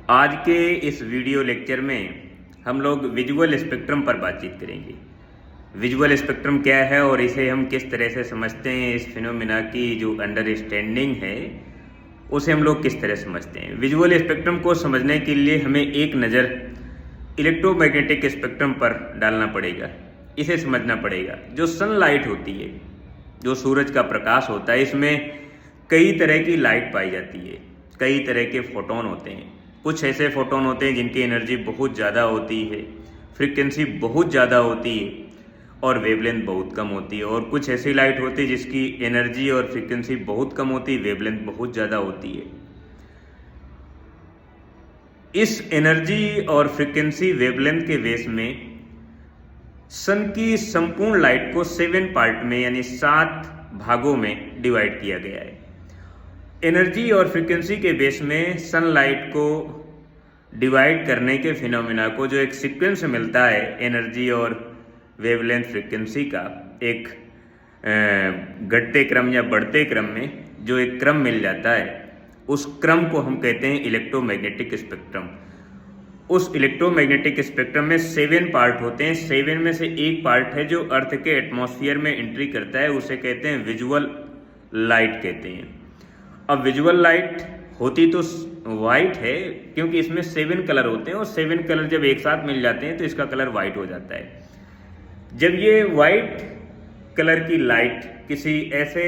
आज के इस वीडियो लेक्चर में हम लोग विजुअल स्पेक्ट्रम पर बातचीत करेंगे। विजुअल स्पेक्ट्रम क्या है और इसे हम किस तरह से समझते हैं, इस फिनोमिना की जो अंडरस्टैंडिंग है उसे हम लोग किस तरह समझते हैं। विजुअल स्पेक्ट्रम को समझने के लिए हमें एक नज़र इलेक्ट्रोमैग्नेटिक स्पेक्ट्रम पर डालना पड़ेगा, इसे समझना पड़ेगा। जो सनलाइट होती है, जो सूरज का प्रकाश होता है, इसमें कई तरह की लाइट पाई जाती है, कई तरह के फोटोन होते हैं। कुछ ऐसे फोटोन होते हैं जिनकी एनर्जी बहुत ज़्यादा होती है, फ्रीक्वेंसी बहुत ज़्यादा होती है और वेवलेंथ बहुत कम होती है। और कुछ ऐसी लाइट होती है जिसकी एनर्जी और फ्रीक्वेंसी बहुत कम होती है, वेवलेंथ बहुत ज़्यादा होती है। इस एनर्जी और फ्रीक्वेंसी वेवलेंथ के बेस में सन की संपूर्ण लाइट को 7 पार्ट में यानी 7 भागों में डिवाइड किया गया है। एनर्जी और फ्रीक्वेंसी के बेस में सनलाइट को डिवाइड करने के फिनोमिना को जो एक सीक्वेंस मिलता है एनर्जी और वेवलेंथ फ्रीक्वेंसी का, एक घटते क्रम या बढ़ते क्रम में जो एक क्रम मिल जाता है, उस क्रम को हम कहते हैं इलेक्ट्रोमैग्नेटिक स्पेक्ट्रम। उस इलेक्ट्रोमैग्नेटिक स्पेक्ट्रम में 7 पार्ट होते हैं। 7 में से एक पार्ट है जो अर्थ के एटमॉस्फेयर में एंट्री करता है, उसे कहते हैं विजुअल लाइट कहते हैं। अब विजुअल लाइट होती तो वाइट है, क्योंकि इसमें 7 कलर होते हैं और 7 कलर जब एक साथ मिल जाते हैं तो इसका कलर वाइट हो जाता है। जब ये वाइट कलर की लाइट किसी ऐसे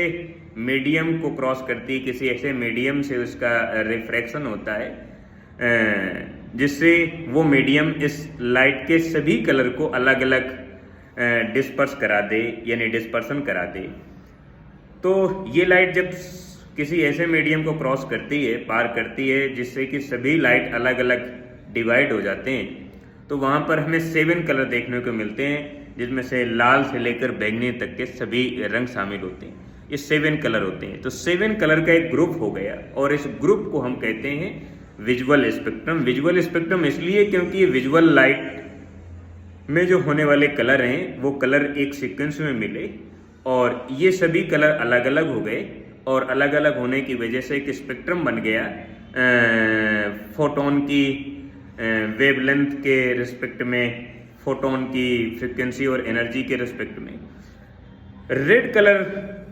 मीडियम को क्रॉस करती है, किसी ऐसे मीडियम से उसका रिफ्रैक्शन होता है जिससे वो मीडियम इस लाइट के सभी कलर को अलग अलग डिस्पर्स करा दे, यानी डिस्पर्सन करा दे। तो ये लाइट जब किसी ऐसे मीडियम को क्रॉस करती है, पार करती है, जिससे कि सभी लाइट अलग अलग डिवाइड हो जाते हैं, तो वहाँ पर हमें 7 कलर देखने को मिलते हैं, जिसमें से लाल से लेकर बैंगनी तक के सभी रंग शामिल होते हैं। ये 7 कलर होते हैं। तो 7 कलर का एक ग्रुप हो गया और इस ग्रुप को हम कहते हैं विजुअल स्पेक्ट्रम। विजुअल स्पेक्ट्रम इसलिए क्योंकि विजुअल लाइट में जो होने वाले कलर हैं वो कलर एक सीक्वेंस में मिले और ये सभी कलर अलग अलग हो गए और अलग अलग होने की वजह से एक स्पेक्ट्रम बन गया फोटोन की वेवलेंथ के रिस्पेक्ट में, फोटोन की फ्रीक्वेंसी और एनर्जी के रिस्पेक्ट में। रेड कलर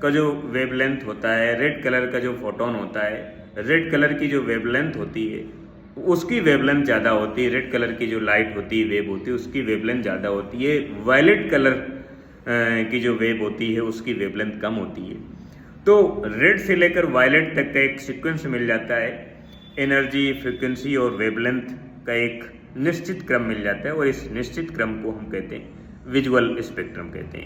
का जो वेवलेंथ होता है, रेड कलर का जो फोटोन होता है, रेड कलर की जो वेवलेंथ होती है उसकी वेवलेंथ ज़्यादा होती है। रेड कलर की जो लाइट होती है, वेव होती है, उसकी वेवलेंथ ज़्यादा होती है। वायलेट कलर की जो वेव होती है उसकी वेवलेंथ कम होती है। तो रेड से लेकर वायलेट तक का एक सीक्वेंस मिल जाता है, एनर्जी, फ्रीक्वेंसी और वेवलेंथ का एक निश्चित क्रम मिल जाता है और इस निश्चित क्रम को हम कहते हैं विजुअल स्पेक्ट्रम कहते हैं।